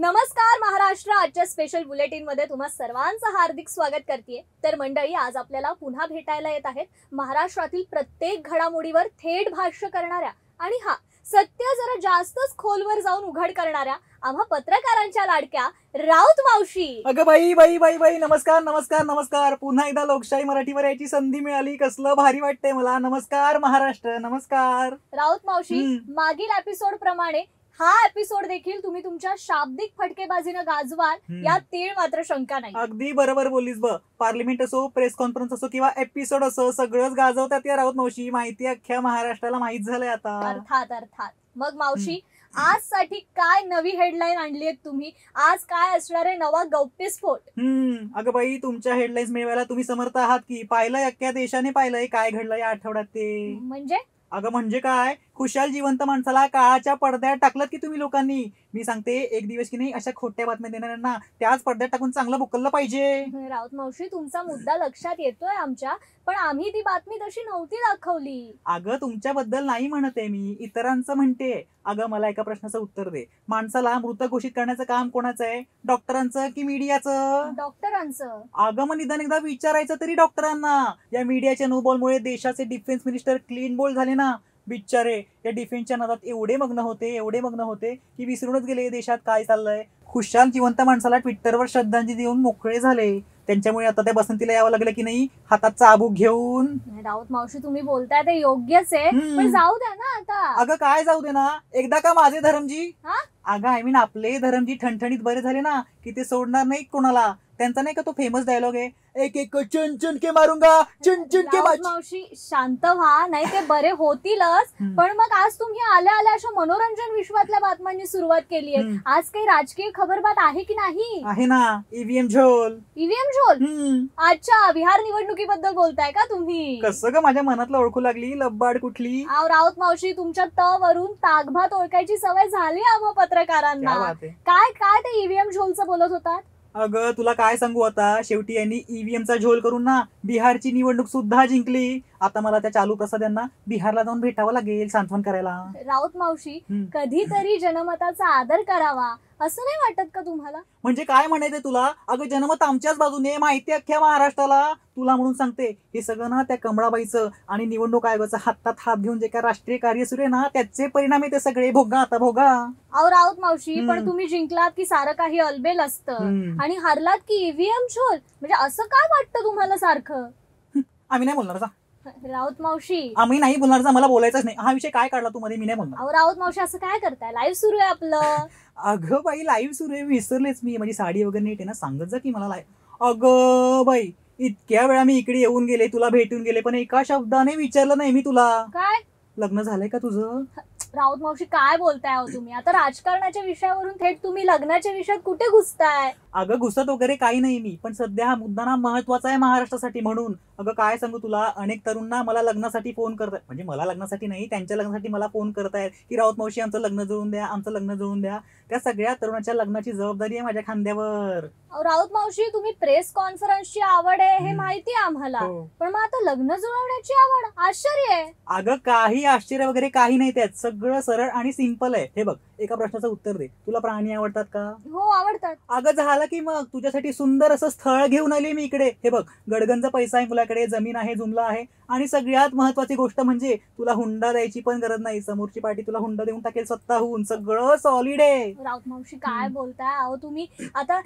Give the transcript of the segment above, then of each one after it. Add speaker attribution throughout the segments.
Speaker 1: नमस्कार महाराष्ट्र. आजच्या special bulletin मध्ये तुम्हा सर्वांचं हार्दिक स्वागत करते. तर मंडळी, आज आपल्याला पुन्हा भेटायला येत आहेत महाराष्ट्रातील प्रत्येक घडामोडीवर थेट भाष्य करणाऱ्या आणि सत्य जरा जास्तच खोलवर जाऊन उघड करणाऱ्या आम्हा पत्रकारांच्या लाडक्या राऊत मावशी.
Speaker 2: अगं बाई बाई बाई बाई, नमस्कार नमस्कार नमस्कार. पुन्हा एकदा लोकशाही मराठीवर यायची संधी मिळाली, कसलं भारी वाटतंय मला. नमस्कार महाराष्ट्र, नमस्कार
Speaker 1: राऊत मावशी. मागील एपिसोड प्रमाणे हा एपिसोड देखील तुम्ही तुमच्या शाब्दिक फटकेबाजीनं गाजवाल यात तीळ मात्र शंका नाही.
Speaker 2: अगदी बरोबर बोललीस ब. पार्लिमेंट असो, प्रेस कॉन्फरन्स असो किंवा एपिसोड असो, सगळंच गाजवतात या राऊत मावशी. माहिती अख्ख्या महाराष्ट्राला माहित झालंय आता.
Speaker 1: अर्थात अर्थात. मग मावशी, आज साठी काय नवी हेडलाईन आणली आहेत तुम्ही? आज काय असणार आहे नवा गौप्यस्फोट?
Speaker 2: अगं बाई, तुमच्या हेडलाईन्स मिळवायला तुम्ही समर्थ आहात की? पाहिलंय, अख्ख्या देशाने पाहिलंय काय घडलं या आठवड्यात ते. अगं म्हणजे काय, खुशाल जिवंत माणसाला काळाच्या पडद्यात टाकलं की तुम्ही लोकांनी. मी सांगते, एक दिवस की नाही अशा खोट्या बातम्या देणाऱ्यांना त्याच पडद्यात टाकून चांगलं बुकललं पाहिजे.
Speaker 1: राऊत मावशी, तुमचा मुद्दा लक्षात येतोय आमच्या, पण आम्ही ती बातमी तशी नव्हती दाखवली.
Speaker 2: अगं तुमच्याबद्दल नाही म्हणते मी, इतरांचं म्हणते. अगं मला एका प्रश्नाचं उत्तर दे. माणसाला मृत घोषित करण्याचं काम कोणाचं आहे? डॉक्टरांचं की मीडियाचं?
Speaker 1: डॉक्टरांचं.
Speaker 2: अगं मग निदान एकदा विचारायचं तरी डॉक्टरांना. या मीडियाच्या नो बॉल मुळे देशाचे डिफेन्स मिनिस्टर क्लीन बोल झाले ना. बिचारे या डिफेन्सच्या नादात एवढे मग्न होते की विसरूनच गेले देशात काय चाललंय. खुशाल जिवंत माणसाला ट्विटरवर श्रद्धांजली देऊन मोकळे झाले. त्यांच्यामुळे आता त्या बसंतीला यावं लागलं की नाही हातात चाबूक घेऊन.
Speaker 1: राऊत मावशी, तुम्ही बोलताय ते योग्यच आहे, पण जाऊ द्या ना आता.
Speaker 2: अगं काय जाऊ दे ना, एकदा का माझे धरमजी, अगं आय मीन आपले धरमजी ठणठणीत बरे झाले ना की ते सोडणार नाही कोणाला. त्यांचा नाही का तो फेमस डायलॉग आहे, एक एक चन चन के मारूंगा, चन चन के.
Speaker 1: मावशी शांत व्हा, नाही ते बरे होतीलच. पण मग आज तुम्ही आल्या आल्या अशा मनोरंजन विश्वातल्या बातम्यांनी सुरुवात केली आहे. आज काही राजकीय खबरबात आहे की नाही?
Speaker 2: आहे ना, ईव्हीएम झोल.
Speaker 1: ईव्हीएम झोल? अच्छा, बिहार निवडणुकीबद्दल बोलताय का तुम्ही?
Speaker 2: कसं ग माझ्या मनातलं ओळखू लागली लब्बाड कुठली.
Speaker 1: राऊत मावशी, तुमच्या त वरून ताकभात ओळखायची सवय झाली आम्हा पत्रकारांना. काय काय ते ईव्हीएम झोलचं बोलत होतात?
Speaker 2: अगं तुला काय सांगू, आता शेवटी यांनी ईव्हीएमचा झोल करून ना बिहारची निवडणूक सुद्धा जिंकली. आता मला त्या चालू प्रसाद यांना बिहारला जाऊन भेटावं लागेल सांत्वन करायला.
Speaker 1: राऊत मावशी, कधीतरी जनमताचा आदर करावा असं नाही वाटत का तुम्हाला?
Speaker 2: म्हणजे काय म्हणायचंय तुला? अगं जनमत आमच्याच बाजूने, माहिती अख्ख्या महाराष्ट्राला. तुला म्हणून सांगते, हे सगळं ना त्या कमळाबाईचं आणि निवडणूक आयोगाचा हातात हात घेऊन जे काय राष्ट्रीय कार्य सुरू आहे ना त्याचे परिणाम आहे ते सगळे. भोगा आता भोगा.
Speaker 1: राऊत मावशी, पण तुम्ही जिंकलात की सारं काही अलबेल असतं आणि हारलात की ईव्हीएम झोल. म्हणजे असं काय वाटतं तुम्हाला सारखं?
Speaker 2: आम्ही नाही बोलणार.
Speaker 1: राऊत मावशी,
Speaker 2: आम्ही नाही बोलणार. मला बोलायचंच नाही. हा विषय काय काढला तू मध्ये? मी नाही बोलणार.
Speaker 1: राऊत मावशी, असं काय करताय? लाईव्ह सुरू आहे आपलं.
Speaker 2: अगं बाई, लाईव्ह सुरू आहे, विसरलेच मी. माझी साडी वगैरे नीट आहे ना, सांगत जा की मला लाईव्ह. अगं बाई, इतक्या वेळा मी इकडे येऊन गेले, तुला भेटून गेले, पण एका शब्दाने विचारलं नाही मी तुला,
Speaker 1: काय
Speaker 2: लग्न झालंय का तुझं?
Speaker 1: राऊत मावशी, काय बोलताय हो तुम्ही? आता राजकारणाच्या विषयावरून थेट तुम्ही लग्नाच्या विषयात कुठे घुसताय?
Speaker 2: अगं घुसत वगैरे काही नाही मी, पण सध्या हा मुद्दा ना महत्वाचा आहे महाराष्ट्रासाठी म्हणून. अगं काय सांगू तुला, अनेक तरुणांना मला लग्नासाठी फोन करतायत. म्हणजे मला लग्नासाठी नाही, त्यांच्या लग्नासाठी मला फोन करतायत की राऊत मावशी आमचं लग्न जुळून द्या, आमचं लग्न जुळून द्या. त्या सगळ्या तरुणाच्या लग्नाची जबाबदारी आहे माझ्या खांद्यावर.
Speaker 1: राऊत मावशी, तुम्ही प्रेस कॉन्फरन्सची आवड आहे हे माहिती आहे आम्हाला, पण मग आता लग्न जुळवण्याची आवड? आश्चर्य आहे.
Speaker 2: अगं काही आश्चर्य वगैरे काही नाही, त्यात सगळं सरळ आणि सिंपल आहे. हे बघ, एका प्रश्नाचं उत्तर दे, तुला प्राणी आवडतात का?
Speaker 1: हो, आवडतात.
Speaker 2: अगं झालं की मग तुझ्यासाठी सुंदर असं स्थळ घेऊन आले मी इकडे. हे बघ, गडगंज पैसा आहे मुलाकडे, जमीन आहे, जुमला आहे, आणि सगळ्यात महत्वाची गोष्ट म्हणजे तुला हुंडा द्यायची पण गरज नाही. समोरची पार्टी तुला हुंडा देऊन टाकेल स्वतःहून. सगळं सॉलिड आहे.
Speaker 1: राऊत मावशी, काय बोलताय अहो तुम्ही? आता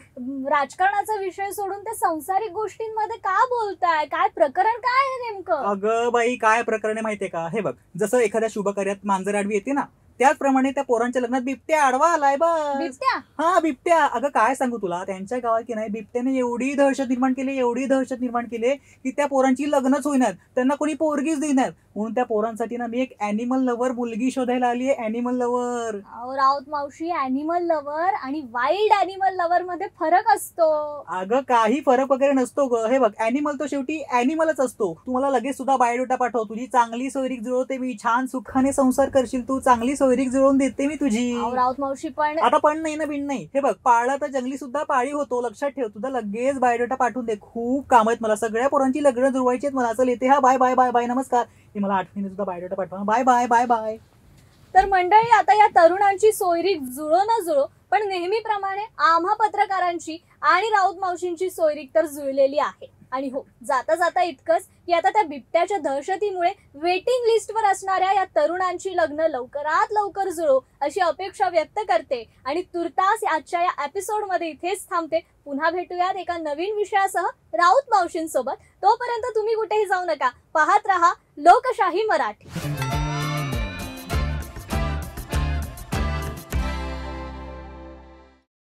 Speaker 1: राजकारणाचा विषय सोडून ते संसारिक गोष्टींमध्ये का बोलताय? काय प्रकरण काय आहे नेमकं?
Speaker 2: अगं बाई, काय प्रकरण आहे माहितीये का? हे बघ, जसं एखाद्या शुभ कार्यात मांजर आडवी येते ना, त्याचप्रमाणे त्या पोरांच्या लग्नात बिबट्या आडवा आलाय. बस
Speaker 1: बिबट्या?
Speaker 2: हा, बिबट्या. अगं काय सांगू तुला, त्यांच्या गावात की नाही बिबट्याने एवढी दहशत निर्माण केली की त्या पोरांची लग्नच होईनात, त्यांना कोणी पोरगीच देईनात. म्हणून त्या पोरांसाठी ना मी एक अॅनिमल लव्हर मुलगी शोधायला आली आहे. Animal lover.
Speaker 1: राऊत मावशी, अॅनिमल लव्हर आणि वाईल्ड अॅनिमल लव्हर मध्ये फरक असतो.
Speaker 2: अगं काही फरक वगैरे नसतो ग. हे बघ, अॅनिमल तो शेवटी अॅनिमलच असतो. तुम्हाला लगेच सुद्धा बायोडेटा पाठव, तुझी चांगली सोयरीक जुळवते मी, छान सुखाने संसार करशील तू, चांगली सोयरीक जुळवून देते मी तुझी.
Speaker 1: राऊत मावशी, पण
Speaker 2: आता पण नाही ना, बिन नाही. हे बघ, पाळला तर जंगली सुद्धा पाळी होतो, लक्षात ठेव. तुझा लगेच बायोडेटा पाठवून दे. खूप काम आहेत मला, सगळ्या पोरांची लग्न जुळवायची आहेत मला. असं येते. हा, बाय बाय बाय बाय, नमस्कार. मला आठवणीने सुद्धा बायोडेटा पाठवा. Bye bye bye bye.
Speaker 1: तर मंडळी, आता या तरुणांची सोयरीक जुळो न जुळो, पण नेहमीप्रमाणे आम्हा पत्रकारांची आणि राऊत मावशींची सोयरीक तर जुळलेली आहे. आणि हो, जाता जाता इतकंच की आता त्या बिबट्याच्या दहशतीमुळे वेटिंग लिस्टवर असणाऱ्या या तरुणांची लग्न लवकरात लवकर जुळो अशी अपेक्षा व्यक्त करते आणि तुर्तास आजच्या या एपिसोडमध्ये इथेच थांबते. पुन्हा भेटूयात एका नवीन विषयासह राऊत मावशींसोबत. तोपर्यंत तुम्ही कुठेही जाऊ नका, पाहत रहा लोकशाही मराठी.